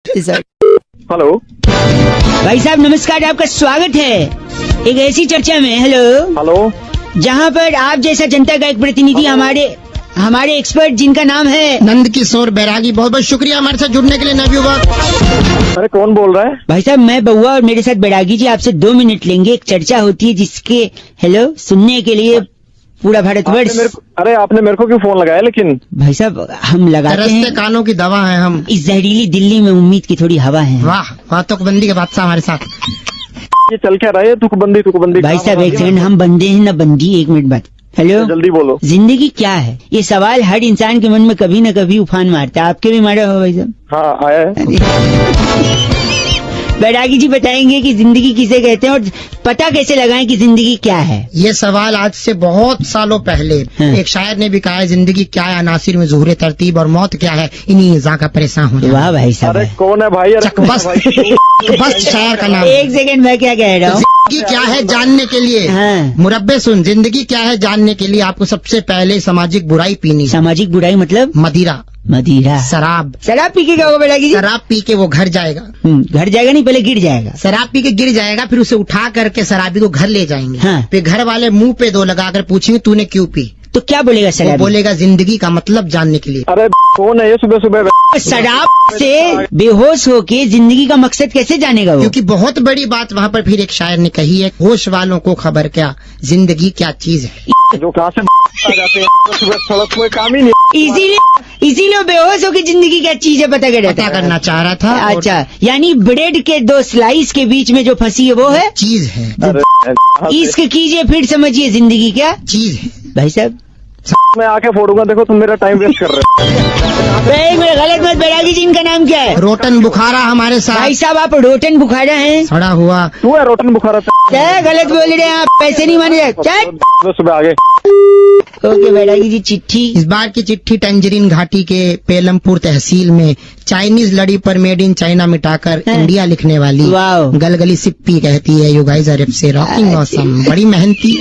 Hello भाई साहब नमस्कार, आपका स्वागत है एक ऐसी चर्चा में। हेलो, जहाँ पर आप जैसा जनता का एक प्रतिनिधि हमारे एक्सपर्ट जिनका नाम है नंद किशोर बैरागी, बहुत बहुत शुक्रिया हमारे साथ जुड़ने के लिए नवयुवक। अरे कौन बोल रहा है? भाई साहब मैं बउआ और मेरे साथ बैरागी जी आपसे 2 मिनट लेंगे। एक चर्चा होती है जिसके सुनने के लिए पूरा भारतवर्ष। अरे आपने मेरे को क्यों फोन लगाया? लेकिन भाई साहब हम लगाते हैं, कानों की दवा है हम। इस जहरीली दिल्ली में उम्मीद की थोड़ी हवा है। वाह वाह, तुकबंदी के बादशाह हमारे साथ। ये चल क्या रहा है? तुकबंदी भाई साहब एक सेकंड, हम बंदे हैं ना बंदी। 1 मिनट बाद। हेलो, जल्दी बोलो। जिंदगी क्या है? ये सवाल हर इंसान के मन में कभी न कभी उफान मारता है। आपके भी मारा हो भाई साहब? हाँ आया है। बैरागी जी बताएंगे कि जिंदगी किसे कहते हैं और पता कैसे लगाएं कि जिंदगी क्या है। ये सवाल आज से बहुत सालों पहले एक शायर ने भी कहा है, जिंदगी क्या है अनासिर में ज़ुहरे तरतीब, और मौत क्या है इन्हीं इज़ा का परेशान हो जाना। वाह भाई साहब, अरे कौन है भाई? अरे चकबस्त शायर का नाम। 1 सेकंड मैं क्या कह रहा हूँ। जिंदगी क्या है जानने के लिए, हाँ। मुरब्बे सुन, जिंदगी क्या है जानने के लिए आपको सबसे पहले सामाजिक बुराई पीनी है। सामाजिक बुराई मतलब? मदिरा। शराब पी के क्या होगा बैरागी जी? शराब पी के वो घर जाएगा। घर जाएगा नहीं, पहले गिर जाएगा। शराब पी के गिर जाएगा, फिर उसे उठा करके शराबी को घर ले जाएंगे। हाँ। फिर घर वाले मुंह पे 2 लगाकर पूछेंगे तूने क्यों पी, तो क्या बोलेगा वो शराबी? बोलेगा जिंदगी का मतलब जानने के लिए। अरे कौन है ये सुबह सुबह? शराब से बेहोश होके जिंदगी का मकसद कैसे जानेगा वो? क्योंकि बहुत बड़ी बात वहाँ पर फिर एक शायर ने कही है, होश वालों को खबर क्या, जिंदगी क्या चीज है। जो कहाँ से आ जाते हैं सुबह, सड़क कोई काम ही नहीं। इसीलिए बेहोश होके जिंदगी क्या चीज है पता करना चाह रहा था। अच्छा, यानी ब्रेड के 2 स्लाइस के बीच में जो फंसी है वो है चीज है। इश्क कीजिए फिर समझिए जिंदगी क्या चीज है। भाई साहब मैं आके फोड़ूंगा, देखो तुम मेरा टाइम वेस्ट कर रहे हो। गलत मत। बैरागी जी इनका नाम क्या है? रोटन बुखारा हमारे साथ। भाई साहब आप रोटन बुखारा हैं? सड़ा हुआ तू है रोटन बुखारा? क्या गलत बोल रहे हैं आप? पैसे नहीं माने। सुबह आगे। ओके बैरागी जी, चिट्ठी। इस बार की चिट्ठी टंजरीन घाटी के पेलमपुर तहसील में चाइनीज लड़ी पर मेड इन चाइना मिटाकर इंडिया लिखने वाली वाओ। गलगली सिप्पी कहती है, यू गाइस आर एफ से रॉकिंग ऑसम, बड़ी मेहनती।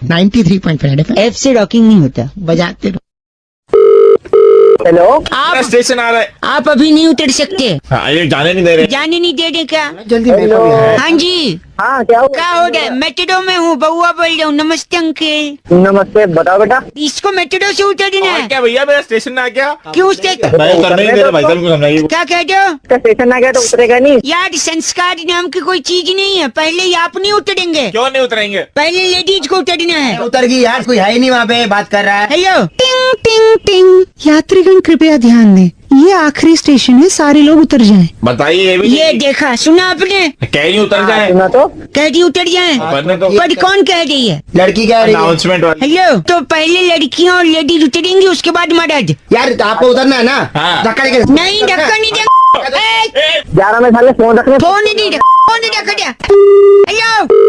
93.5 एफ से रॉकिंग नहीं होता, बजाते रहो। हेलो, आप स्टेशन आ रहा है। आप अभी नहीं उतर सकते। हाँ, ये जाने नहीं दे रहे। जाने नहीं दे रहे क्या? जल्दी मेरे को भी है। हाँ जी, हाँ क्या हो रहा है? मेट्रो में हूँ, बउआ बोल रहा हूँ। नमस्ते अंकल। नमस्ते, बताओ बेटा। इसको मेट्रो से उतरना है। क्या भैया, मेरा स्टेशन आ गया। क्यों मैं उतरने नहीं दे रहा भाई साहब को समझाइए। क्या कह रहे हो? स्टेशन आ गया तो उतरेगा नहीं यार, संस्कार नाम की कोई चीज नहीं है। पहले ही आप नहीं उतरेंगे, क्यों नहीं उतरेंगे? पहले लेडीज को उतरना है। उतर गई यार, कोई है ही नहीं वहाँ पे बात कर रहा है। हेलो, टिंग टिंग टिंग। यात्रीगण कृपया ध्यान दें, ये आखिरी स्टेशन है, सारे लोग उतर जाएं। बताइए ये भी। ये देखा सुना आपने? कह नहीं उतर जाए। सुना तो कह दी उतर जाए, वरना तो पर कौन कह रही है? लड़की कह रही है। अनाउंसमेंट वाली। हेलो, तो पहले लड़कियां और लेडीज उतरेंगी, उसके बाद मर्द। यार आपको उतरना है ना? हाँ। धक्का देके। नहीं, धक्का नहीं दे। 11 में साले फोन रखने। फोन नहीं दे, फोन नहीं धक्का दिया। हेलो,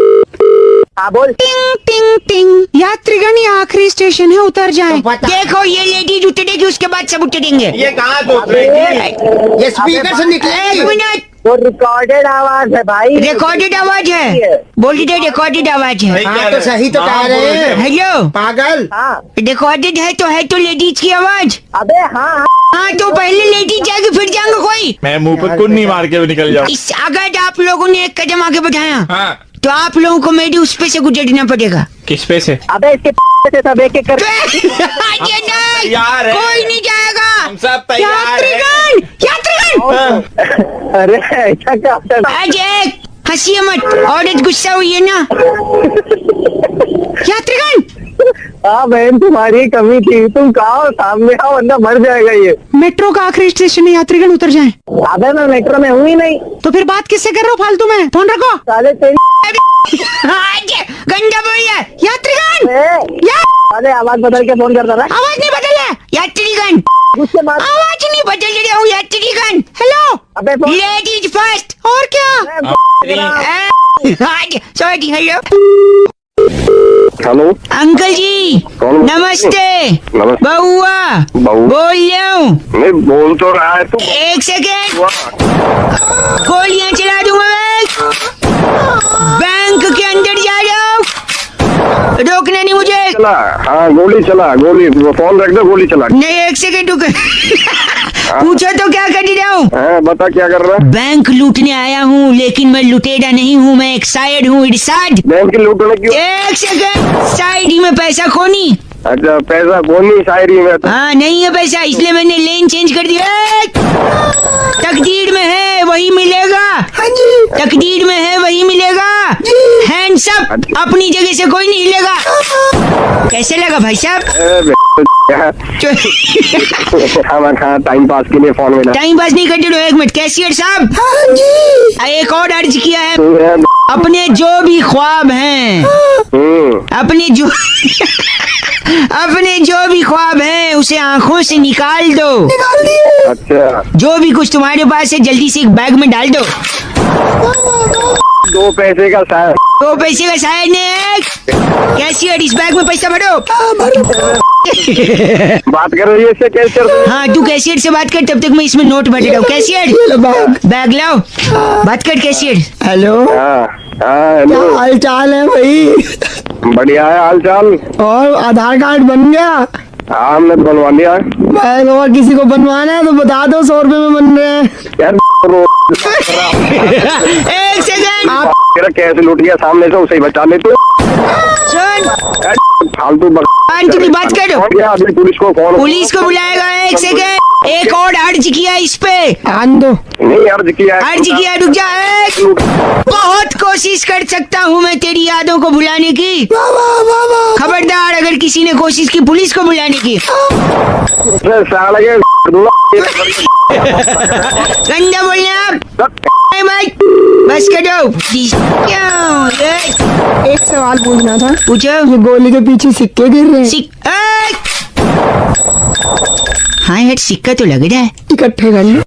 हाँ बोल। टिंग टिंग टिंग। यात्रीगण ये आखिरी स्टेशन है, उतर जाएं। देखो ये लेडीज उतरेगी, उसके बाद सब उतरेंगे। ये कहाँ से उतरेगी? ये स्पीकर से निकलेगी। 1 मिनट, वो रिकॉर्डेड आवाज है भाई। रिकॉर्डेड आवाज है। बोल दे, रिकॉर्डेड आवाज है। हाँ तो सही तो कह रहे हैं। हेलो, पागल। हाँ रिकॉर्डेड है तो लेडीज की आवाज। अबे हाँ हाँ तो पहले लेडीज जाएगी, फिर जाएंगे कोई। मैं मुंह पे कुन्नी मार के निकल जाऊँ। अगर आप लोगों ने 1 कदम आगे बढ़ाया हाँ, तो आप लोगों को मेरी उस पे से गुजरना पड़ेगा। किस पे से? अबे इसके से सब एक एक कर। ये नहीं, तैयार है। कोई नहीं जाएगा। हम सब तैयार हैं। यात्रीगण अरे ऐसा क्या होता है? आज एक हंसी मत, औरत गुस्सा हुई है ना। यात्रीगण, हाँ बहन, तुम्हारी कमी थी। तुम कहा सामने आओ, वरना मर जाएगा ये। मेट्रो का आखिरी स्टेशन है, यात्रीगण उतर जाएं। अबे मैं मेट्रो में हूँ ही नहीं। तो फिर बात किससे कर रहे हो फालतू में? फोन रखो। साले तेरी आज गंदा बोल रहा है। यात्रीगण, अरे आवाज बदल के फोन करता था। आवाज नहीं बदल रहा। यात्रीगण, उसके बाद आवाज नहीं बदल रहा हूँ। यात्रीगण, हेलो, अबे फोन लेडीज फर्स्ट। और क्या? सॉरी। हेलो हेलो अंकल जी, कौन? नमस्ते। नमस्ते। बउआ बहू बोल रहा हूँ। नहीं बोल तो रहा है तू। 1 सेकेंड, गोलियां चला दूंगा मैं। बैंक के अंदर जा रहा हूँ, रोकना नहीं मुझे। चला, हाँ गोली चला, गोली फोन रख दो, गोली चला। नहीं 1 सेकेंड रुक। पूछो तो क्या कर रहा हूँ? बता क्या कर रहा है? बैंक लूटने आया हूँ, लेकिन मैं लुटेरा नहीं हूँ, मैं एक साइड हूँ। इरशाद, बैंक की लूटने क्यों? एक सेकंड, शायरी में पैसा खोनी। अच्छा, पैसा खोनी शायरी में तो। हाँ, नहीं है पैसा, इसलिए मैंने लेन चेंज कर दिया। तकदीर में है वही मिलेगा। हाँ जी। तकदीर में है वही मिलेगा। हैंड्स अप, अपनी जगह से कोई नहीं हिलेगा। कैसे लगा भाई साहब? हाँ, टाइम पास के लिए फोन में टाइम पास नहीं करते रहो। एक मिनट, कैशियर साहब। हाँ जी। एक और अर्ज किया है, अपने जो भी ख्वाब हैं, अपने जो अपने जो भी ख्वाब हैं उसे आंखों से निकाल दो। निकाल दिए। अच्छा, जो भी कुछ तुम्हारे पास है जल्दी से एक बैग में डाल दो। 2 पैसे का शायर। 2 पैसे का शायर ने। कैशियर, इस बैग में पैसा भरो। बात कर रही है इससे कैशियर? हाँ, तू कैशियर से बात कर, तब तक मैं इसमें नोट भर रहा हूँ। कैशियर, बैग लाओ, बात कर कैशियर। हेलो, हाँ, क्या हेलो। हाल चाल है भाई? बढ़िया है हाल चाल। और आधार कार्ड बन गया? हाँ, हमने तो बनवा लिया। मैं और किसी को बनवाना है तो बता दो, 100 रुपए में बन रहे हैं। यार एक सेकंड, आप तेरा कैसे लूट गया सामने से, उसे ही बचा ले तू। सुन, फालतू तू की बात कर। अभी पुलिस को फोन। पुलिस को बुलाएगा। एक सेकंड, एक और अर्ज किया इस पे। आन दो। नहीं अर्ज किया है। अर्ज किया, रुक जा। बहुत कोशिश कर सकता हूँ मैं तेरी यादों को भुलाने की। वाह वाह वाह वाह। खबरदार अगर किसी ने कोशिश की पुलिस को बुलाने की। साला के गंदा बोलना आप। मत, बस करो। एक सवाल पूछना था। पूछो। ये गोली के पीछे सिक्के गिर रहे हैं, हाँ यार, सिक्का तो लग रहा है। इकट्ठे कर लो।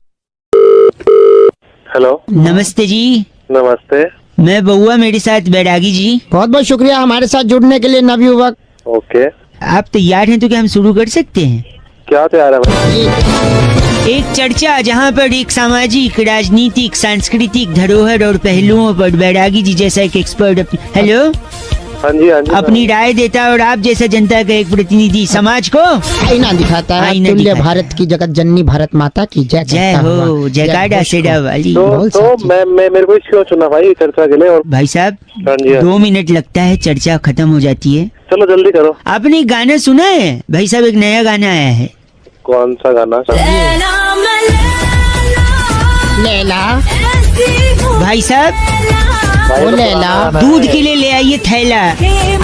हेलो, नमस्ते जी। नमस्ते। मैं बउआ, मेरे साथ बैरागी जी। बहुत बहुत शुक्रिया हमारे साथ जुड़ने के लिए नवयुवक। ओके, आप तैयार हैं तो क्या हम शुरू कर सकते हैं? क्या तैयार है भाई? एक चर्चा जहाँ पर एक सामाजिक, राजनीतिक, सांस्कृतिक धरोहर और पहलुओं पर बैरागी जी जैसा एक एक्सपर्ट हेलो, हाँ जी, हाँ जी। अपनी राय देता है और आप जैसा जनता का एक प्रतिनिधि समाज को आईना दिखाता है। आईना तुल्य दिखाता भारत की जगत जननी भारत माता की जय जय कहता हो। हुआ। जयकारा घोष सेडा को। वाली। तो मैं मेरे को क्यों चुना भाई चर्चा के लिए? और भाई साहब, हाँ जी, हाँ। 2 मिनट लगता है, चर्चा खत्म हो जाती है। चलो जल्दी करो। आपने एक गाना सुना है भाई साहब? एक नया गाना आया है। कौन सा गाना? लैला, भाई साहब, ओ लैला, दूध के लिए ले आइए थैला,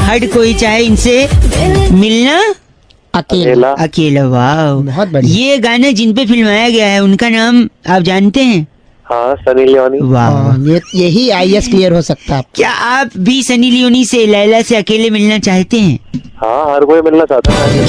हर कोई चाहे इनसे मिलना अकेला। अकेला। वाह, बहुत बढ़िया। ये गाना जिन पे फिल्माया गया है उनका नाम आप जानते हैं? हाँ, सनी लियोनी। वाह, हाँ, यही IAS क्लियर हो सकता है। क्या आप भी सनी लियोनी से, लैला से अकेले मिलना चाहते हैं? हाँ, हर कोई मिलना चाहता है।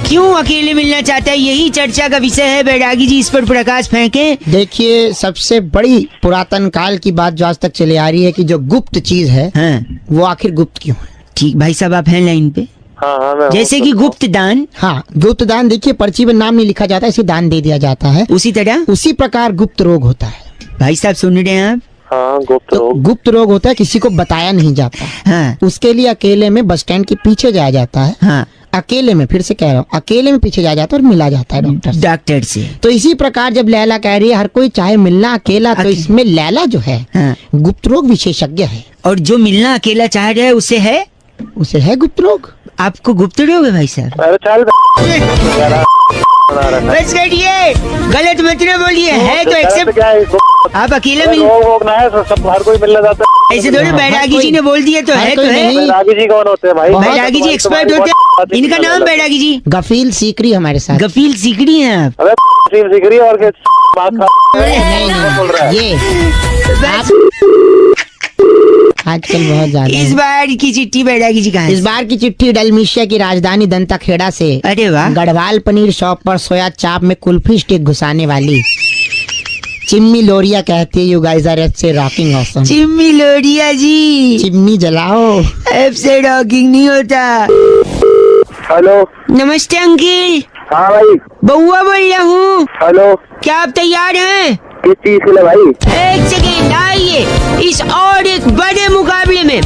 क्यों अकेले मिलना चाहता है? यही चर्चा का विषय है। बैरागी जी, इस पर प्रकाश फेंके। देखिए, सबसे बड़ी पुरातन काल की बात जो आज तक चली आ रही है कि जो गुप्त चीज है हाँ, वो आखिर गुप्त क्यों है? ठीक भाई साहब, आप हैं लाइन पे। हाँ, मैं जैसे कि गुप्त दान, हाँ, गुप्त दान। देखिए, पर्ची में नाम नहीं लिखा जाता, इसे दान दे दिया जाता है। उसी तरह उसी प्रकार गुप्त रोग होता है। भाई साहब सुन रहे हैं आप? हाँ, गुप्त तो रोग। गुप्त रोग होता है, किसी को बताया नहीं जाता। हाँ उसके लिए अकेले में बस स्टैंड के पीछे जाया जाता है। हाँ, अकेले में, फिर से कह रहा हूँ, अकेले में पीछे जाया जाता है और मिला जाता है डॉक्टर से। डॉक्टर से। तो इसी प्रकार जब लैला कह रही है हर कोई चाहे मिलना अकेला, तो इसमें लैला जो है हाँ, गुप्त रोग विशेषज्ञ है। और जो मिलना अकेला चाह रहा है उसे है, उसे है गुप्त रोग। आपको गुप्त रोग है भाई साहब? अरे चल बस करिए, गलत मत न बोलिए। है तो एक्सेप्ट। क्या है इसको? आप अकेला मिल, रोग वोग ना है, सब हर कोई मिलना चाहता है। ऐसे थोड़ी। बैरागी जी ने बोल दिया तो हर है तो कोई है। नहीं। बैरागी जी कौन होते हैं भाई? बैरागी जी एक्सपर्ट होते हैं। इनका नाम बैरागी जी। गफील सीकरी हमारे साथ। गफील सीकड़ी हैं आप। अबे सीम सीख रही है और क्या बात नहीं बोल रहा है? ये बस, आजकल बहुत ज्यादा इस है। बार की चिट्ठी बैरागी जी कहाँ इस है? बार की चिट्ठी डलमिशिया की राजधानी दंताखेड़ा से। अरे वाह, गढ़वाल पनीर शॉप पर सोया चाप में कुल्फी स्टिक घुसाने वाली चिम्मी लोरिया कहती है, यू गाइस आर से रॉकिंग ऑसम। चिम्मी लोरिया जी, चिमनी जलाओ। ऐप से रॉकिंग नहीं होता। हेलो। नमस्ते अंकिल, हाँ भाई। बउआ बोल रहा हूँ। हेलो। क्या आप तैयार हैं? किस चीज के लिए भाई? एक सेकेंड, आइए। इस और एक बड़े मुकाबले में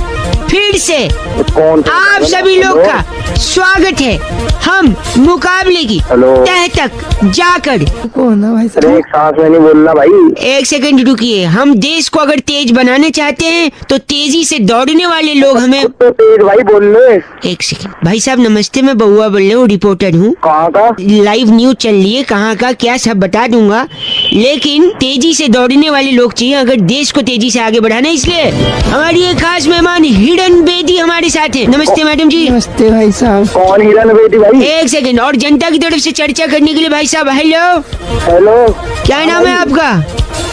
फिर फिर से कौन आप सभी लोग का स्वागत है हम मुकाबले की हेलो। तह तक जाकर। कौन है भाई अरे साहब? एक सांस में नहीं बोलना भाई। एक सेकंड रुकिए, हम देश को अगर तेज बनाना चाहते हैं तो तेजी से दौड़ने वाले लोग हमें। तो तेज भाई बोल ले। एक सेकंड भाई साहब, नमस्ते, मैं बउआ बोल रहा हूँ, रिपोर्टर हूँ। कहाँ का? लाइव न्यूज चल रही है, कहाँ का क्या सब बता दूंगा, लेकिन तेजी से दौड़ने वाले लोग चाहिए अगर देश को तेजी से आगे बढ़ाना। इसलिए हमारी एक खास मेहमान हिरन बेदी हमारे साथ है। नमस्ते मैडम जी। नमस्ते भाई साहब। कौन हिरन बेदी भाई? एक सेकंड, और जनता की तरफ से चर्चा करने के लिए भाई साहब हेलो, हेलो। क्या नाम है आपका?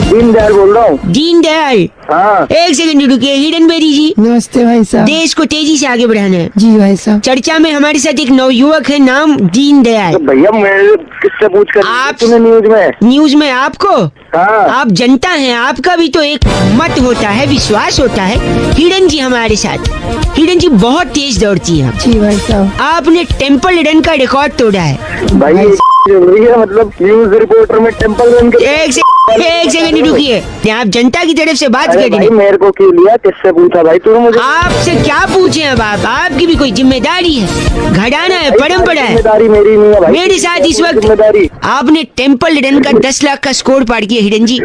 दीनदयाल बोल रहा हूँ। दीनदयाल। हाँ। एक सेकंड रुकिए, हिरन बेदी जी, नमस्ते भाई साहब। देश को तेजी से आगे बढ़ाना है। जी भाई साहब। चर्चा में हमारे साथ एक नवयुवक है, नाम दीनदयाल। तो भैया मैं किससे पूछ कर आप- तूने न्यूज में? न्यूज में आपको, हाँ। आप जनता हैं, आपका भी तो एक मत होता है, विश्वास होता है। हिरन जी हमारे साथ, हिरन जी बहुत तेज दौड़ती है। जी भाई साहब। आपने टेम्पल रन का रिकॉर्ड तोड़ा है। भाई ये जरूरी है, मतलब न्यूज रिपोर्टर में टेम्पल रन के। एक सेकंड रुकिए, आप जनता की तरफ से बात अरे कर भाई रही हैं। मेरे को क्यों लिया? किससे पूछा भाई तूने मुझे? आपसे क्या पूछे अब आप, आपकी भी कोई जिम्मेदारी है, घराना है, परंपरा है। जिम्मेदारी मेरी नहीं है भाई। मेरे साथ इस वक्त जिम्मेदारी। आपने टेम्पल रन का 10 लाख का स्कोर पार किया हिरन जी।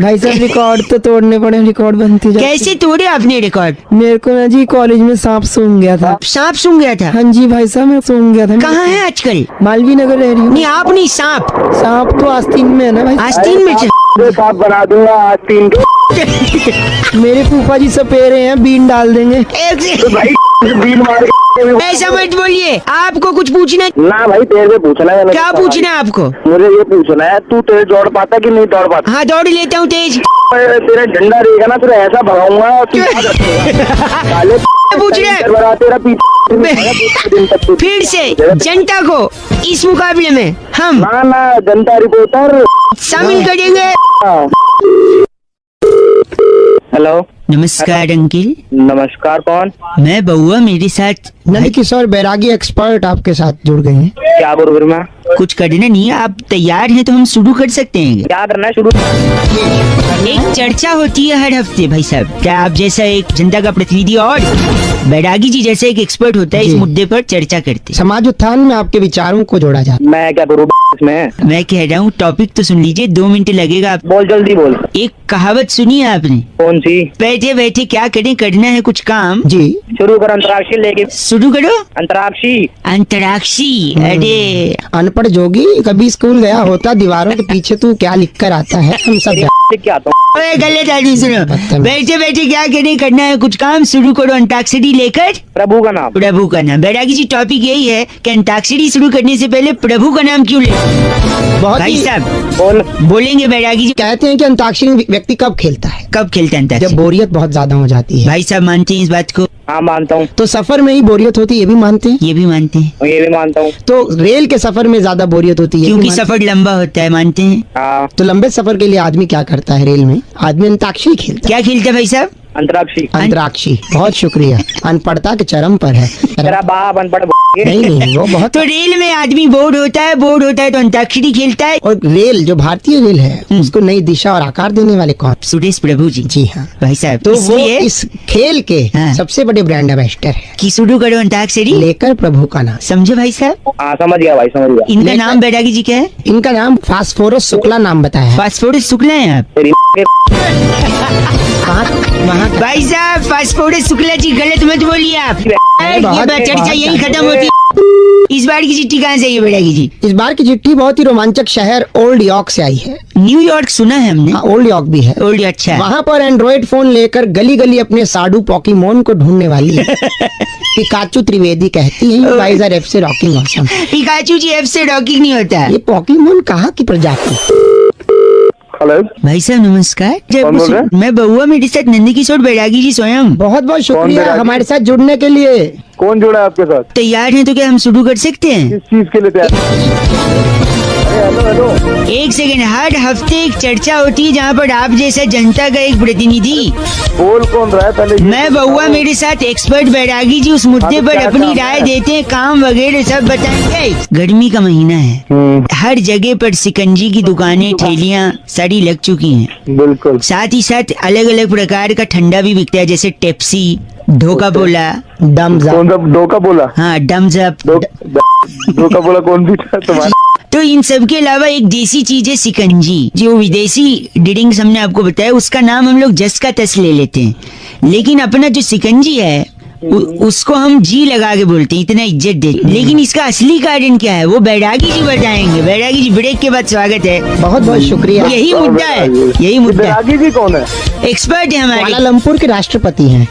भाई साहब रिकॉर्ड तो तोड़ने पड़े, रिकॉर्ड बनते जाते। कैसे तोड़े आपने रिकॉर्ड? मेरे को ना जी कॉलेज में सांप सूंघ गया था। सांप सूंघ गया था? हाँ जी भाई साहब, मैं सूंघ गया था। कहाँ है आजकल? मालवीय नगर रह रही हूँ। नहीं आप नहीं, सांप सांप तो आस्तीन में है ना भाई। आस्तीन में साफ बना दूंगा आस्तीन के। मेरे फूफा जी सपेरे हैं, बीन डाल देंगे। एक से तो भाई बीन मार के ऐसा मत बोलिए, आपको कुछ पूछना है? ना भाई तेरे से पूछना है। क्या पूछना है आपको? मुझे ये पूछना है, तू तेज दौड़ पाता कि नहीं दौड़ पाता? हाँ दौड़ लेता हूँ तेज। तेरा डंडा रहेगा ना, तेरा ऐसा भगाऊंगा तू याद रखेगा। साले पूछ रहे हैं? बड़ा तेरा पीछे फिर से जनता को इस मुकाबले में हम ना ना जनता रिपोर्टर शामिल करेंगे। हेलो। नमस्कार अंकिल। नमस्कार, कौन? मैं बउआ, मेरे साथ नंदकिशोर बैरागी एक्सपर्ट आपके साथ जुड़ गए हैं। क्या बोल फिर मैं? कुछ करना नहीं है, आप तैयार हैं तो हम शुरू कर सकते हैं। क्या करना है शुरू? एक चर्चा होती है हर हफ्ते भाई साहब, क्या आप जैसा एक जनता का प्रतिनिधि और बैरागी जी जैसा एक एक्सपर्ट होता है, इस जी। मुद्दे पर चर्चा करते हैं। समाज उत्थान में आपके विचारों को जोड़ा जाता मैं क्या करूँ इसमें? मैं कह रहा हूँ टॉपिक तो सुन लीजिए, 2 मिनट लगेगा। आप बोल जल्दी बोल। एक कहावत सुनी है आपने, कौन सी? बैठे बैठे क्या करें, करना है कुछ काम। है। जी। शुरू कर अंतराक्षी लेके। शुरू करो। अंतराक्षी। अंतराक्षी, अरे अनपढ़ जोगी कभी स्कूल गया होता, दीवारों के पीछे तू क्या लिख कर आता है, हम सब क्या आता हूँ? ओए, गलत आदमी सुनो। बदतमीज। बैठे बैठे क्या करें, करना है कुछ काम, शुरू करो अंताक्षरी लेकर प्रभु का नाम। प्रभु का नाम। बैरागी जी टॉपिक यही है कि अंताक्षरी शुरू करने से पहले प्रभु का नाम क्यों ले? बहुत भाई ही साहब बोल। बोलेंगे बैरागी जी। कहते हैं कि अंताक्षरी व्यक्ति कब खेलता है? कब खेलते हैं जब अंताक्षरी? बोरियत बहुत ज्यादा हो जाती है। भाई साहब मानते हैं इस बात को? हाँ मानता हूँ। तो सफर में ही बोरियत होती है, ये भी मानते हैं। ये भी मानते हैं, ये भी मानता हूँ। तो रेल के सफर में ज्यादा बोरियत होती है, ये भी क्योंकि मानते हैं। सफर लंबा होता है, मानते हैं। हाँ तो लंबे सफर के लिए आदमी क्या करता है? रेल में आदमी अंताक्षरी खेलता है। क्या खेलते हैं भाई साहब? अंतराक्षी। अंतराक्षी। बहुत शुक्रिया, अनपढ़ता के चरम पर है। तेरा बाप अनपढ़ नहीं नहीं, वो बहुत। तो रेल में आदमी बोर होता है, बोर होता है तो अंताक्षरी खेलता है। और रेल जो भारतीय रेल है उसको नई दिशा और आकार देने वाले कौन? सुरेश प्रभु जी। जी हाँ। भाई साहब तो वो इसलिए इस खेल के हाँ। सबसे बड़े ब्रांड एम्बेसडर है। कि शुरू करो अंताक्षरी, लेकर प्रभु का नाम। समझे भाई साहब? हाँ समझ गया भाई, समझ गया। इनका लेकर- नाम बैरागी जी क्या है? इनका नाम फास्फोरस शुक्ला नाम बताया है। फास्फोरस शुक्ला है आप? तेरी वहाँ का भाई साहब फास्फोरस शुक्ला जी गलत मत बोलिए आप। ये बहुत- चर्चा बहुत यही ज्यादा। खत्म होती है। इस बार की चिट्ठी कहाँ से आई है बैरागी जी? इस बार की चिट्ठी बहुत ही रोमांचक शहर ओल्ड यॉर्क से आई है। न्यूयॉर्क सुना है हमने। हाँ, ओल्ड यॉर्क भी है। ओल्ड अच्छा है। वहाँ पर एंड्रॉइड फोन लेकर गली गली अपने साडू पॉकीमोन को ढूंढने वाली पिकाचू त्रिवेदी कहती है, "You guys are FC rocking awesome." Pikachu ji F से रॉकिंग नहीं होता है। ये पॉकीमोन कहाँ की प्रजाति? हेलो। भाई साहब नमस्कार। कौन बोल रहे हैं? मैं बउआ, मेरे साथ नंदकिशोर बैरागी जी स्वयं। बहुत बहुत शुक्रिया बैरागी? हमारे साथ जुड़ने के लिए। कौन जुड़ा है आपके साथ? तैयार हैं तो क्या हम शुरू कर सकते हैं? किस चीज के लिए तैयार? Hello hello. एक सेकंड, हर हफ्ते एक चर्चा होती है जहाँ पर आप जैसा जनता का एक प्रतिनिधि, बोल कौन रहा है पहले? मैं बउआ, मेरे साथ एक्सपर्ट बैरागी जी उस मुद्दे हाँ, तो पर क्या अपनी काम राय है? देते हैं, काम वगैरह सब बताएंगे। गर्मी का महीना है, हर जगह पर सिकंजी की दुकानें, ठेलियाँ सारी लग चुकी हैं। बिल्कुल। साथ ही साथ अलग अलग प्रकार का ठंडा भी बिकता है, जैसे टेप्सी, ढोका बोला, डम्स कौन सा धोखा बोला? हाँ डम्स अप। धोखा बोला कौन सी था तुम्हारा? तो इन सब के अलावा एक देसी चीज है सिकंजी, जो विदेशी ड्रिंक्स हमने आपको बताया उसका नाम हम लोग जस का तस ले लेते हैं, लेकिन अपना जो सिकंजी है उसको हम जी लगा के बोलते हैं, इतना इज्जत दे। लेकिन इसका असली कारण क्या है वो बैरागी जी बताएंगे। बैरागी जी ब्रेक के बाद स्वागत है। बहुत बहुत शुक्रिया। यही मुद्दा है, यही मुद्दा है। बैरागी जी कौन है? एक्सपर्ट है हमारे। कुआलालंपुर के राष्ट्रपति हैं।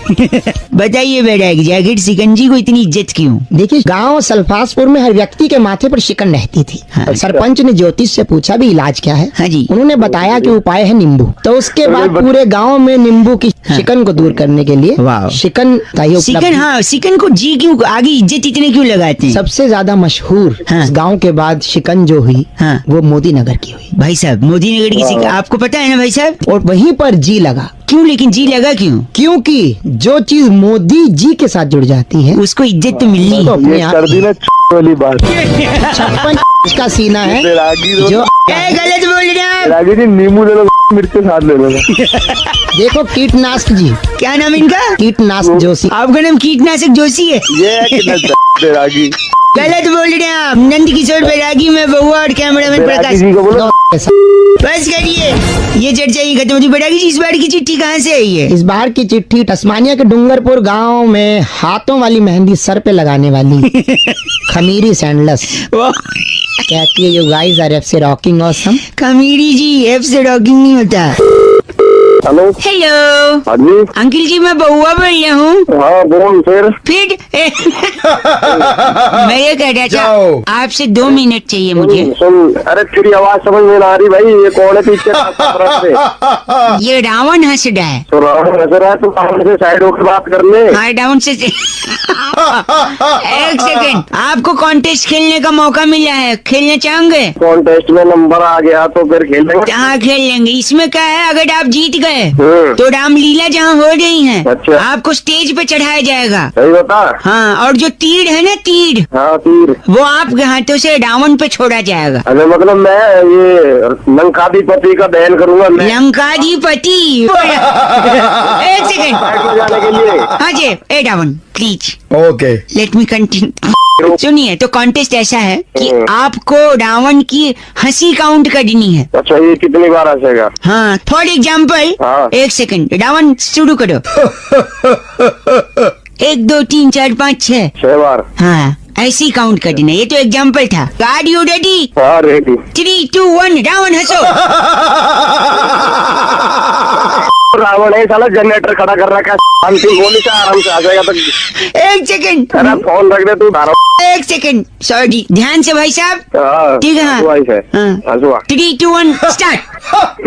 बताइए बैरागी जी आखिर सिकंजी को इतनी इज्जत क्यों? देखिए, गांव सल्फासपुर में हर व्यक्ति के माथे पर शिकन रहती थी। हाँ। सरपंच ने ज्योतिष से पूछा भी इलाज क्या है। हाँ जी। उन्होंने बताया कि उपाय है नींबू। तो उसके बाद पूरे गांव में नींबू की शिकन को दूर करने के लिए वाह। शिकन चाहिए। सिकन, हाँ सिकन को जी क्यों आगे इज्जत इतने क्यों लगाते हैं? सबसे ज्यादा मशहूर हाँ। इस गांव के बाद शिकन जो हुई हाँ। वो मोदी नगर की हुई, भाई साहब मोदी नगर की सिकन आपको पता है ना भाई साहब? और वहीं पर जी लगा। क्यों लेकिन जी लगा क्यों? क्योंकि जो चीज मोदी जी के साथ जुड़ जाती है उसको इज्जत तो मिलनी तो है। अपने ये आप कर दी ना वाली बात। 56 का सीना है बैरागी जो गलत बोल रहे हैं आप। बैरागी जी नींबू ले लो, मिर्च के साथ ले लो। देखो कीटनाशक जी, क्या नाम इनका? कीटनाशक जोशी। आपका नाम कीटनाशक जोशी है? ये है कि बैरागी? गलत बोल रहे हैं आप। नंद किशोर बैरागी में बहुआ और कैमरामैन बैरागी प्रकाश। जी को बोलो। बस करिए, ये चर्चा ही खत्म होती। बैरागी जी इस बार की चिट्ठी कहाँ से आई है? इस बार की चिट्ठी तस्मानिया के डूंगरपुर गांव में हाथों वाली मेहंदी सर पे लगाने वाली खमीरी सैंडलस कहती है, you guys are FC rocking awesome. Khamiri ji F से रॉकिंग नहीं होता। हेलो। हेलो हाँ जी। अंकिल जी मैं बहुआ बोल रहा हूँ। हाँ बोल फिर। मैं ये कह रहा था आपसे 2 मिनट चाहिए मुझे। सुन, अरे तेरी आवाज समझ में ना आ रही भाई। ये कौन है पीछे तरफ से? ये रावण हंस रहा है। तो रावण नजर है, तू रावण से साइड होकर बात कर ले। हाँ डाउन से एक सेकंड, आपको कॉन्टेस्ट खेलने का मौका मिला है, खेलना चाहोगे? कॉन्टेस्ट में नंबर आ गया तो फिर खेलेंगे। हाँ खेल लेंगे। इसमें क्या है, अगर आप जीत गए तो रामलीला जहाँ हो रही है अच्छा। आपको स्टेज पे चढ़ाया जाएगा। सही बता। हाँ, और जो तीर है ना तीर, हाँ तीर, वो आपके हाथों से रावण पे छोड़ा जाएगा। अरे मतलब मैं ये लंकाधिपति का दहन करूंगा मैं लंकाधिपति। एक सेकंड। साइड में जाने के लिए। हाँ जी, ए Ravan please okay let me continue. सुनिए, तो कॉन्टेस्ट ऐसा है कि आपको रावण की हंसी काउंट करनी है। अच्छा, ये कितनी बार हंसेगा? हाँ, फॉर एग्जाम्पल हाँ। एक सेकंड, रावण शुरू करो। 1 2 3 4 5 6। 6 बार। हाँ, ऐसे ही काउंट करना। ये तो एग्जाम्पल था। Are you ready? हाँ रेडी। 3 2 1 रावण हंसो। रावण है साला, जनरेटर खड़ा कर रखा है। अंतिम गोली से आराम से आ जाएगा। तो एक सेकंड, अरे फोन रख दे तू। एक सेकंड, सॉरी, ध्यान से भाई साहब। ठीक है, हाँ। हंसुआ ही है। हाँ। हंसुआ। 3 2 1 स्टार्ट।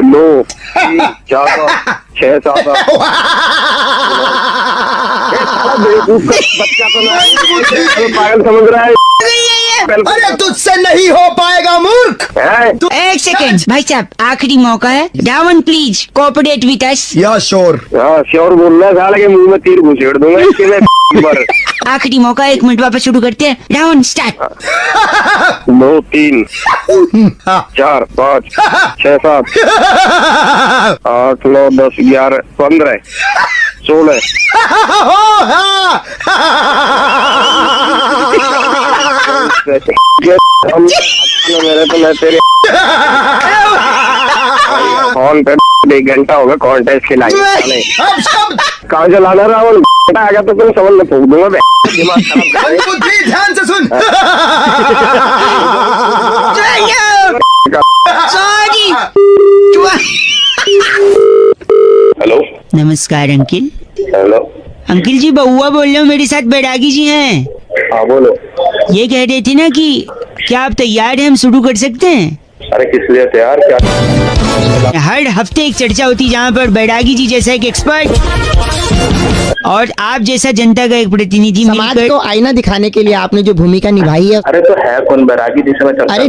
2 3 4 6 7 बच्चा तो नहीं, पागल समझ रहा है। अरे तुझसे नहीं हो पाएगा मूर्ख। है? एक सेकंड भाई साहब, आखिरी मौका है। Ravan please cooperate with us. या श्योर। हाँ श्योर बोलना है साले के मुंह में तीर घुसेड़ दूंगा इसके मैं पर। आखिरी मौका, 1 मिनट वापस शुरू करते हैं। रावण स्टार्ट। 2 3 4 5 6 7 8 9 10 11 15 16 मेरे तो मैं तेरे फोन पे 1 घंटा होगा कॉन्टेस्ट खिलाई। कहाँ से लाना रावण? आ गया तो तुम समझ में फूक दूंगा। दिमाग खराब कर बुद्धि ध्यान से सुन। सॉरी। हेलो। नमस्कार अंकिल। हेलो। अंकिल जी बहुआ बोल रहे हो, मेरे साथ बैरागी जी हैं। हाँ बोलो। ये कह रहे थे ना कि क्या आप तैयार हैं, हम शुरू कर सकते हैं? अरे किस लिए तैयार? क्या हर हफ्ते एक चर्चा होती है जहाँ पर बैरागी जी जैसा एक एक्सपर्ट और आप जैसा जनता का एक प्रतिनिधि समाज मिलकर। को आईना दिखाने के लिए आपने जो भूमिका निभाई है। अरे तो है कौन बैरागी जिसे मैं चर्चा अरे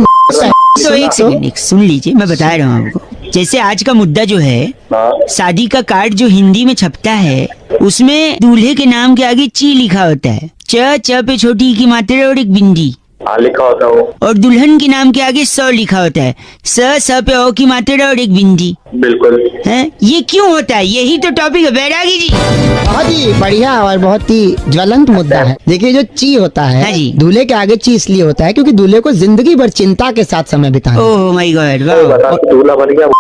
तो एक सेकंड, सुन लीजिए, मैं बता रहा हूँ आपको। जैसे आज का मुद्दा जो है, हाँ। शादी का कार्ड जो हिंदी में छपता है उसमें दूल्हे के नाम के आगे ची लिखा होता है। च पे छोटी की मात्रा और एक बिंदी। हाँ लिखा होता है वो। और दुल्हन के नाम के आगे 100 लिखा होता है। स पे ओ की मात्रा और एक बिंदी बिल्कुल। है। ये क्यों होता है? यही तो टॉपिक है बैरागी जी। बहुत ही बढ़िया और बहुत ही ज्वलंत मुद्दा है। देखिए जो ची होता हाँ है, जी। दूल्हे के आगे ची इसलिए होता है क्योंकि दूल्हे को जिंदगी भर चिंता के साथ समय बिताना है। ओह माय गॉड, बता वाह। दूल्हा बन गया।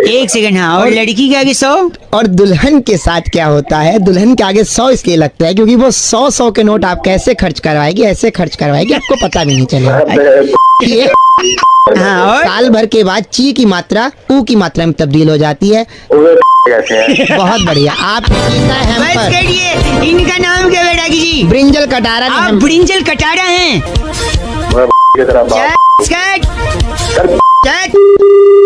एक सेकंड, हाँ। और लड़की के आगे 100? और दुल्हन के साथ क्या होता है, दुल्हन के आगे 100 इसलिए लगता है क्योंकि वो 100 के नोट आप कैसे खर्च करवाएगी, ऐसे खर्च करवाएगी आपको पता भी नहीं चलेगा। ये हाँ, और साल भर के बाद ची की मात्रा ऊ की मात्रा में तब्दील हो जाती है। कैसे है? बहुत बढ़िया। आप बस करिए। इनका नाम क्या बैरागी जी? ब्रिंजल कटारा आप ब्रिंजल कटारा हैं?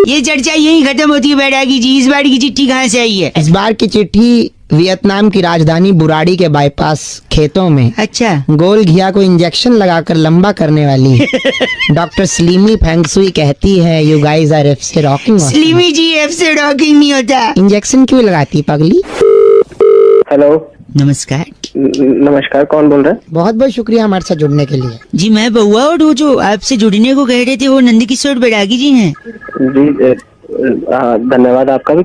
ये चर्चा यही खत्म होती है बैरागी जी। इस बार की चिट्ठी कहाँ से आई है? इस बार की चिट्ठी वियतनाम की राजधानी बुराड़ी के बाईपास खेतों में अच्छा। गोल घिया को इंजेक्शन लगाकर लंबा करने वाली डॉक्टर स्लीमी फेंगसुई कहती है, यू गाइस आर एफ से रॉकिंग। स्लीमी जी, एफ से रॉकिंग नहीं होता। इंजेक्शन क्यों लगाती पगली? हेलो, नमस्कार नमस्कार, कौन बोल रहे हैं? बहुत बहुत शुक्रिया हमारे साथ जुड़ने के लिए। जी, मैं बउआ और वो जो आपसे जुड़ने को कह रहे थे वो नंदकिशोर बैरागी जी हैं। जी धन्यवाद आपका भी।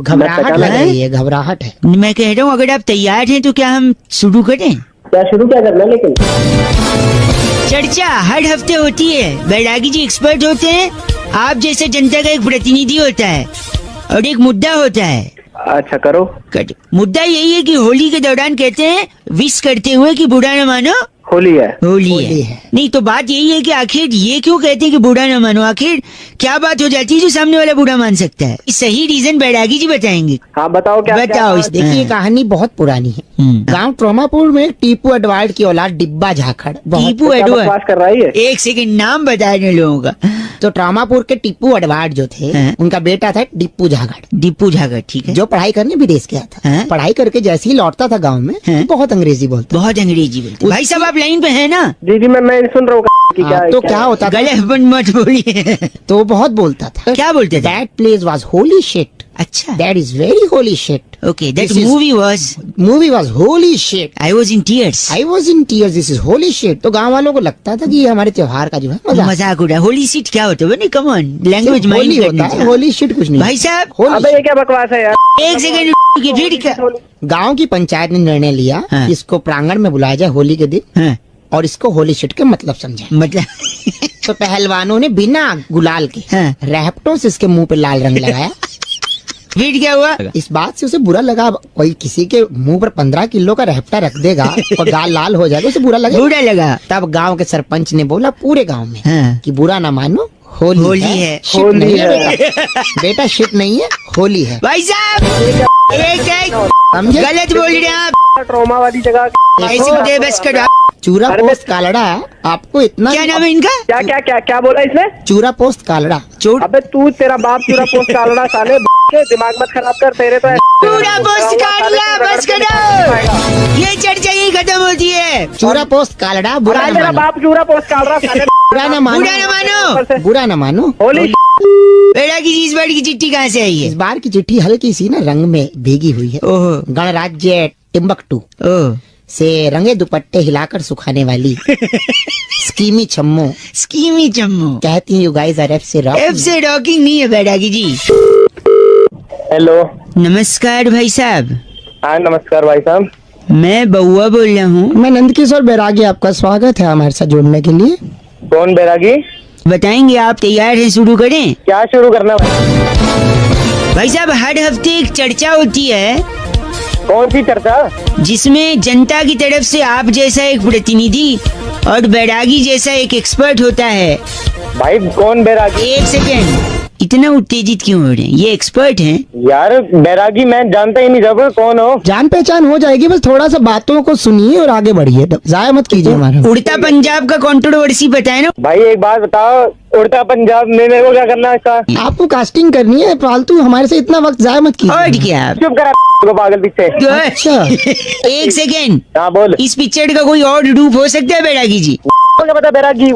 घबराहट लग रही है, घबराहट है। मैं कह रहा हूँ अगर आप तैयार हैं तो क्या हम शुरू करें? क्या शुरू क्या करना है? लेकिन चर्चा हर हफ्ते होती है। बैरागी जी एक्सपर्ट होते हैं, आप जैसे जनता का एक प्रतिनिधि होता है और एक मुद्दा होता है। अच्छा करो। मुद्दा यही है कि होली के दौरान कहते हैं विश करते हुए कि बुरा न मानो होली है। होली होली है। है। नहीं तो बात यही है कि आखिर ये क्यों कहते हैं कि बुरा न मानो? आखिर क्या बात हो जाती है जो सामने वाला बुरा मान सकता है? सही रीजन बैरागी जी बताएंगे। हाँ बताओ क्या? बताओ क्या इस देखिए ये कहानी बहुत पुरानी है। गांव ट्रोमापुर में टीपू एडवर्ड की औलाद डिब्बा झाखड़ टीपू क्या एडवर्ड। बकवास कर रहा है ये? एक सेकंड, नाम बता रहे लोगों का। तो ट्रोमापुर के टीपू एडवर्ड जो थे हाँ। उनका बेटा था डिप्पू झाखड़, दीपू झागर, ठीक है। जो पढ़ाई करने विदेश गया था। हाँ। पढ़ाई करके जैसे ही लौटता था गांव में हाँ। बहुत अंग्रेजी बोलता। बहुत अंग्रेजी बोलते। भाई साहब आप लाइन पे है ना? जी मैं सुन रहा हूँ कि क्या है, तो क्या क्या है? होता था, गले बन मत बोलिए। तो वो बहुत बोलता था। क्या बोलते थे? That place was holy shit, अच्छा, that is very holy shit, okay, that This is- movie was, movie was holy shit, I was in tears. I was in tears, this is holy shit. तो गांव वालों को लगता था कि ये हमारे त्योहार का जो है मजाक मजाक उड़ा। होली सीट क्या होता है? Come on, language Holi mind होता है, होली शिट कुछ नहीं। भाई साहब होली अबे ये क्या बकवास है यार? एक सेकंड की फिर क्या? गांव की पंचायत ने निर्णय लिया हाँ। कि इसको प्रांगण में बुलाया जाए होली के दिन हाँ, और इसको होली शिट के मतलब समझाए। मतलब तो पहलवानों ने बिना गुलाल के हाँ। रैप्टों से इसके मुंह पे लाल रंग लगाया। फिर क्या हुआ? इस बात से उसे बुरा लगा। कोई किसी के मुंह पर 15 किलो का रैप्टा रख देगा और गाल लाल हो जाएगा, उसे बुरा लगेगा। बुरा लगा। तब गांव के सरपंच ने बोला पूरे गांव में हाँ। कि बुरा ना मानो, होली होली है, है। शिट होली नहीं है है। बेटा। बेटा शिट नहीं है, होली है। भाई साहब एक समझे? गलत बोल रहे हैं आप। ट्रॉमा वाली जगह ऐसी मुझे बस करो। चूरा अरे पोस्ट कालड़ा आपको इतना क्या नाम है इनका? क्या क्या क्या क्या बोला इसने? चूरा पोस्ट कालड़ा चोट अबे तू तेरा बाप चूरा पोस्ट डाल रहा साले के दिमाग मत खराब कर। तेरे तो पूरा पोस्ट काट ला, बस करो। ये चर्चा यही खत्म होती है। चूरा पोस्ट कालड़ा बुरा ना तेरा मानो, बाप चूरा पोस्ट डाल रहा साले। बुरा ना मानो, बुरा न मानो। बुरा ना मानो। होली बेटा की इस बार की चिट्ठी कहाँ से आई इस है? बार की चिट्ठी हल्की सी ना रंग में भीगी हुई है। ओहो, गणराज्य टिम्बकटू ओह, से रंगे दुपट्टे हिलाकर सुखाने वाली स्कीमी छम्मो स्कीमी चम्मू। कहती है, यू गाइस आर एफ से रॉक। एफ से रॉकिंग नहीं है बैरागी जी। हेलो। नमस्कार भाई साहब, हाँ नमस्कार भाई साहब। मैं बउआ बोल रहा हूँ। मैं नंदकिशोर बैरागी, आपका स्वागत है हमारे साथ जुड़ने के लिए। कौन बैरागी? बताएंगे आप तैयार हैं? शुरू करें? क्या शुरू करना भाई? भाई साहब हर हफ्ते एक चर्चा होती है कौन सी चर्चा? जिसमें जनता की तरफ से आप जैसा एक प्रतिनिधि और बैरागी जैसा एक एक्सपर्ट होता है। भाई कौन बैरागी? एक सेकेंड, इतना उत्तेजित क्यों हो रहे हैं? ये एक्सपर्ट हैं। यार बैरागी मैं जानता ही नहीं जब कौन हो। जान पहचान हो जाएगी, बस थोड़ा सा बातों को सुनिए और आगे बढ़िए, जाया मत कीजिए हमारा। उड़ता पंजाब का कंट्रोवर्सी पता है ना? भाई एक बात बताओ, उड़ता पंजाब में मेरे को क्या करना है इसका? आपको कास्टिंग करनी है, फालतू हमारे से इतना वक्त जाया मत और कीजिए। क्या? चुप करा को पागल पीछे। अच्छा एक सेकेंड, हाँ बोल। इस पिक्चर का कोई और रूप हो सकता है बैरागी जी? क्या पता बैरागी?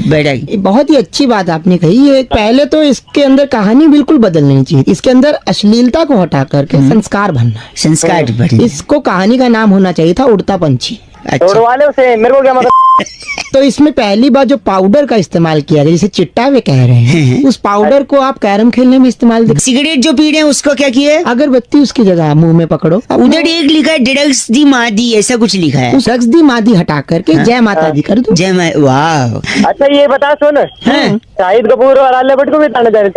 बैरागी ये बहुत ही अच्छी बात आपने कही। ये पहले तो इसके अंदर कहानी बिल्कुल बदलनी चाहिए। इसके अंदर अश्लीलता को हटा करके संस्कार भरना है। संस्कार बढ़। इसको कहानी का नाम होना चाहिए था उड़ता पंछी। अच्छा, तोड़वा ले उसे, मेरे को क्या मतलब? तो इसमें पहली बार जो पाउडर का इस्तेमाल किया गया, जिसे चिट्टा वे कह रहे हैं, उस पाउडर को आप कैरम खेलने में इस्तेमाल सिगरेट जो पी रहे हैं उसको क्या किया है? अगरबत्ती उसकी जगह मुंह में पकड़ो। उधर एक लिखा है ड्रग्स दी मादी, ऐसा कुछ लिखा है। उस रक्स दी मादी हटा करके जय माता दी कर दो। जय माँ, वाह। अच्छा ये बता सुन, शाहिद कपूर और आलिया भट्ट को भी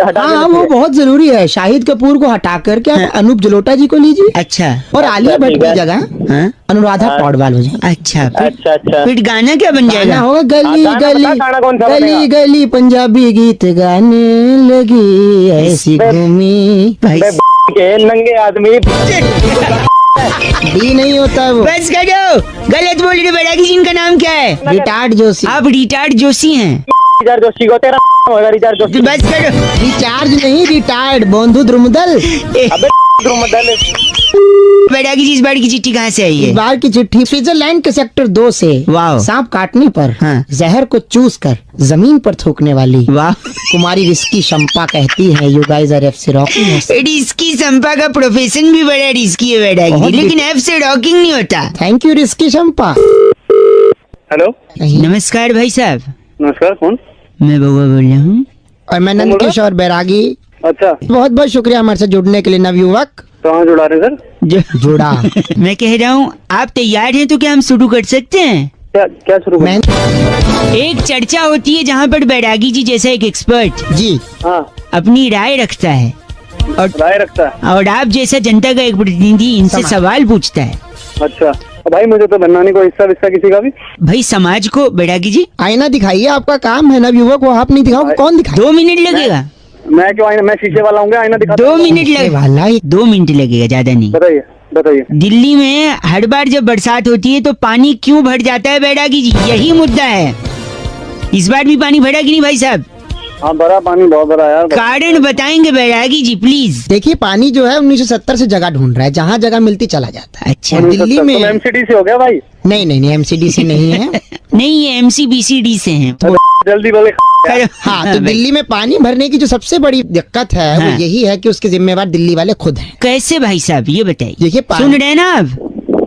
हटा हाँ, वो बहुत जरूरी है। शाहिद कपूर को हटा करके आप अनूप जलोटा जी को लीजिए, अच्छा। और आलिया भट्ट की जगह हाँ? अनुराधा पौडवाल हो जाए। अच्छा फिर अच्छा फिर गाना क्या बन गाना जाएगा? होगा गली गाना गली बता, गाना कौन सा गली बनेगा? गली पंजाबी गीत गाने लगी ऐसी घूमी। भाई के नंगे आदमी भी नहीं होता है वो। बस करो, गलत बोल रहे बैरागी जी। इनका नाम क्या है? रिटार्ड जोशी। आप रिटार्ड जोशी हैं। रिचार्ज जोशी को तेरा होगा रिचार्ज जोशी। बस करो। रिचार्ज नहीं, रिटायर्ड बोंधु द्रुमदल। अबे द्रुमदल। बैरागी जी इस बार की चिट्ठी कहाँ से आई इस है? बार की चिट्ठी स्विट्जरलैंड के सेक्टर 2 से। वाह। सांप काटने पर हाँ। जहर को चूस कर जमीन पर थूकने वाली वाह। कुमारी रिस्की शंपा कहती है, यू गाइस आर एफ से रॉकिंग। रिस्की संपा का प्रोफेशन भी बड़ा रिस्की है बैरागी बहुत जी, लेकिन ऐप से रॉकिंग नहीं होता। Thank you risky Shampa. Hello नमस्कार भाई साहब, नमस्कार, कौन? मैं बउआ बोल रहा हूँ। और मैं नंद किशोर बैरागी। अच्छा, बहुत बहुत शुक्रिया हमारे साथ जुड़ने के लिए नवयुवक। कहाँ जुड़ा रहे सर? जुड़ा मैं कह रहा हूँ आप तैयार हैं तो क्या हम शुरू कर सकते हैं? क्या शुरू मैं एक चर्चा होती है जहाँ पर बैरागी जी जैसा एक एक्सपर्ट जी हाँ अपनी राय रखता है राय रखता है। और आप जैसा जनता का एक प्रतिनिधि इनसे सवाल पूछता है। अच्छा भाई, मुझे तो बनना नहीं कोई हिस्सा विस्सा किसी का भी। भाई समाज को बैरागी जी आईना दिखाइए, आपका काम है नवयुवक, वो आप नहीं दिखाओ, कौन दिखाए? 2 मिनट लगेगा। मैं क्यों आईना, मैं शीशे वाला हूँ, आईना दिखा। 2 मिनट लगेगा, वाला 2 मिनट लगेगा, ज्यादा नहीं। बताइए बताइए। दिल्ली में हर बार जब बरसात होती है तो पानी क्यों भर जाता है बैरागी जी, यही मुद्दा है। इस बार भी पानी भरा कि नहीं भाई साहब? हाँ भरा, पानी बहुत भरा यार। कारण बताएंगे बैरागी जी प्लीज। देखिए पानी जो है 1970 से जगह ढूंढ रहा है, जहाँ जगह मिलती चला जाता है। अच्छा, दिल्ली में एमसीडी से हो गया भाई? नहीं नहीं नहीं, एमसीडी से नहीं है। नहीं ये MCBCD से हैं। जल्दी बोले। हाँ, तो दिल्ली में पानी भरने की जो सबसे बड़ी दिक्कत है हाँ। वो यही है कि उसके जिम्मेवार दिल्ली वाले खुद हैं। कैसे भाई साहब ये बताइए? देखिए सुन रहे हैं ना आप?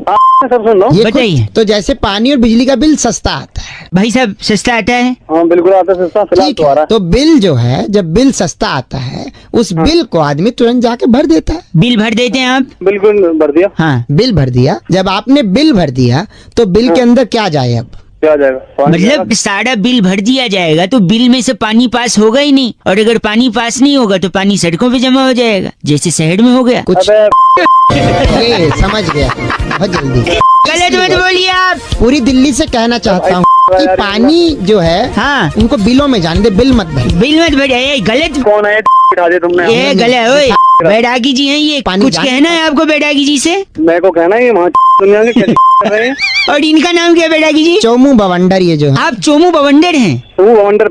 हाँ सब सुन लो। ये बताइए। खुद- तो जैसे पानी और बिजली का बिल सस्ता आता है, भाई साहब सस्ता आता है? हाँ बिल्कुल आता है सस्ता, फिलहाल ठीक तो आ है, रहा है। तो बिल जो है, जब बिल सस्ता आता है उस बिल को आदमी तुरंत जाके भर देता है। बिल भर देते हैं आप? बिल्कुल भर दिया। हाँ, बिल भर दिया, जब आपने बिल भर दिया तो बिल के अंदर क्या जाए अब? क्या आ जाएगा? पानी मतलब सारा बिल भर दिया जाएगा तो बिल में से पानी पास होगा ही नहीं, और अगर पानी पास नहीं होगा तो पानी सड़कों पे जमा हो जाएगा, जैसे शहर में हो गया। कुछ अबे ये समझ गया बहुत जल्दी। गलत मत बोलिए आप। पूरी दिल्ली से कहना चाहता हूँ कि पानी जो है हाँ, उनको बिलों में जाने दे, बिल मत भर। बिल मत भर। ये गलत, कौन है? बिठा दिया तुमने। ये गलत। ओए बैरागी जी हैं ये, पानी कुछ जाने- कहना है आपको बैरागी जी से? मेरे को कहना है वहाँ दुनिया के क्या कर रहे हैं? और इनका नाम क्या है बैरागी जी? चोमू बवंडर ये जो है। आप चोमू बवंडर हैं। तू वंडर।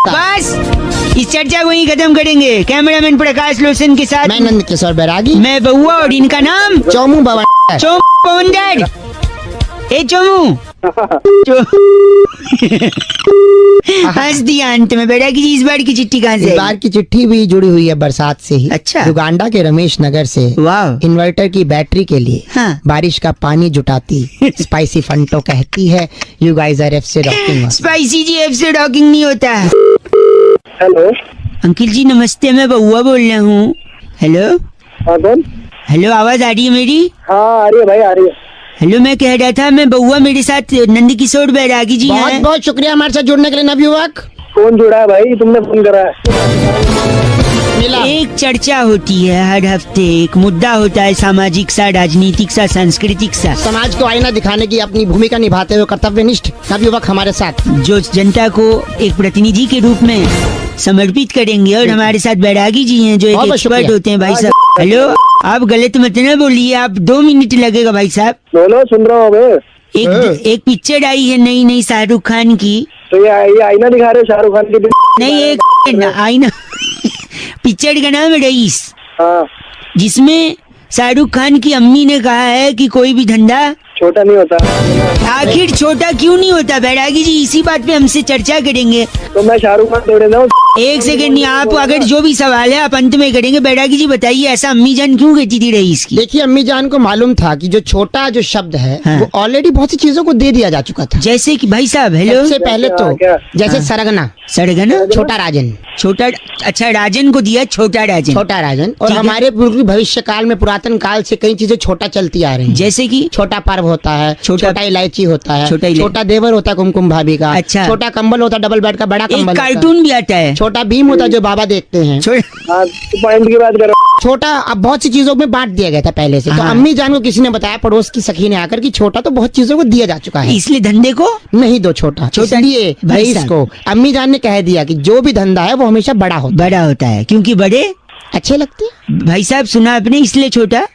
बस इस चर्चा को ही खत्म करेंगे। कैमरामैन प्रकाश लोचन के साथ मैं नंद किशोर बैरागी, मैं बउआ, और इनका नाम चोमू बवंडर। चोमू बवंडर। ए चोमू हंस दिया अंत में। बैरागी जी इस बार की चिट्ठी कहाँ इस से बार आई? की चिट्ठी भी जुड़ी हुई है बरसात से ही। अच्छा। युगांडा के रमेश नगर से वाह। इन्वर्टर की बैटरी के लिए हाँ। बारिश का पानी जुटाती स्पाइसी फंटो कहती है, यू गाइस आर एफ से रॉकिंग। स्पाइसी जी एफ से डॉकिंग नहीं होता। हेलो अंकिल जी नमस्ते, मैं बउआ बोल रहा हूँ। हेलो हाँ कौन? हेलो, आवाज आ रही है मेरी? हाँ आ रही है भाई, आ रही है। हेलो, मैं कह रहा था मैं बउआ, मेरे साथ नंद किशोर बैरागी जी बहुत हैं। बहुत शुक्रिया हमारे साथ जुड़ने के लिए नवयुवक। कौन जुड़ा है भाई? तुमने फोन करा है? मिला। एक चर्चा होती है हर हफ्ते, एक मुद्दा होता है, सामाजिक सा, राजनीतिक सा, सांस्कृतिक सा, समाज को आईना दिखाने की अपनी भूमिका निभाते हुए कर्तव्यनिष्ठ नवयुवक हमारे साथ। जो जनता को एक प्रतिनिधि के रूप में समर्पित करेंगे। और हमारे साथ बैरागी जी हैं जो एक बहुत एक्सपर्ट शुक्रिया। होते हैं भाई साहब। हेलो, आप गलत मत ना बोलिए, आप 2 मिनट लगेगा भाई साहब। बोलो, सुन रहा हूँ मैं। एक पिक्चर आई है नई नई शाहरुख खान की। तो ये आईना दिखा रहे हो शाहरुख खान की? नहीं, एक आईना पिक्चर का नाम है रईस, हाँ जिसमें शाहरुख खान की अम्मी ने कहा है कि कोई भी धंधा छोटा नहीं होता। आखिर छोटा क्यों नहीं होता बैरागी जी, इसी बात पे हमसे चर्चा करेंगे। तो मैं शाहरुख खान थोड़े ना हूँ। एक सेकंड नहीं, आप अगर जो भी सवाल है आप अंत में करेंगे। बैरागी जी बताइए, ऐसा अम्मी जान क्यों कहती थी रईस की? देखिए अम्मी जान को मालूम था कि जो छोटा जो शब्द है हाँ। वो ऑलरेडी बहुत सी चीजों को दे दिया जा चुका था। जैसे कि भाई साहब हेलो, सबसे पहले तो क्या? जैसे सरगना, सड़गना, छोटा राजन, छोटा, अच्छा राजन को दिया छोटा राजन। छोटा राजन। और ठीक है। हमारे पूर्व भविष्य काल में पुरातन काल से कई चीजें छोटा चलती आ रही हैं। जैसे कि छोटा पर्व होता है, छोटा इलायची होता है, छोटा छोटा देवर होता है कुमकुम भाभी का, अच्छा। छोटा कंबल होता है डबल बेड का, बड़ा एक कंबल होता है। कार्टून भी आता है छोटा भीम होता है जो बाबा देखते हैं। हाँ, तो पॉइंट की बात करो। छोटा अब बहुत सी चीजों में बांट दिया गया था पहले से। तो हाँ। अम्मी जान को किसी ने बताया, पड़ोस की सखी ने आकर, कि छोटा तो बहुत चीजों को दिया जा चुका है, इसलिए धंधे को नहीं दो छोटा। छोटा इसलिए भाई रईस साहब। को अम्मी जान ने कह दिया कि जो भी धंधा है वो हमेशा बड़ा होता बड़ा होता है, क्योंकि बड़े है। अच्छे लगते हैं। भाई साहब सुना आपने, इसलिए छोटा।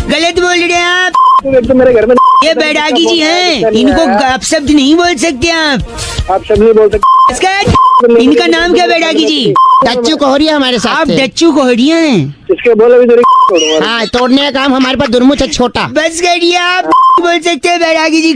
गलत बोल रहे हैं आप। एक तो मेरे घर में ये बैरागी जी हैं, इनको आप शब्द नहीं बोल सकते आप सब नहीं बोल सकते। इसका इनका नाम क्या बैरागी जी? डच्चू कोहरिया हमारे साथ आप थे। डच्चू कोहरिया हैं। इसके बोले भी थोड़ी हाँ, तोड़ने का काम हमारे पास दुर्मुछ है छोटा। बस करिए, आप बोल सकते हैं बैरागी जी।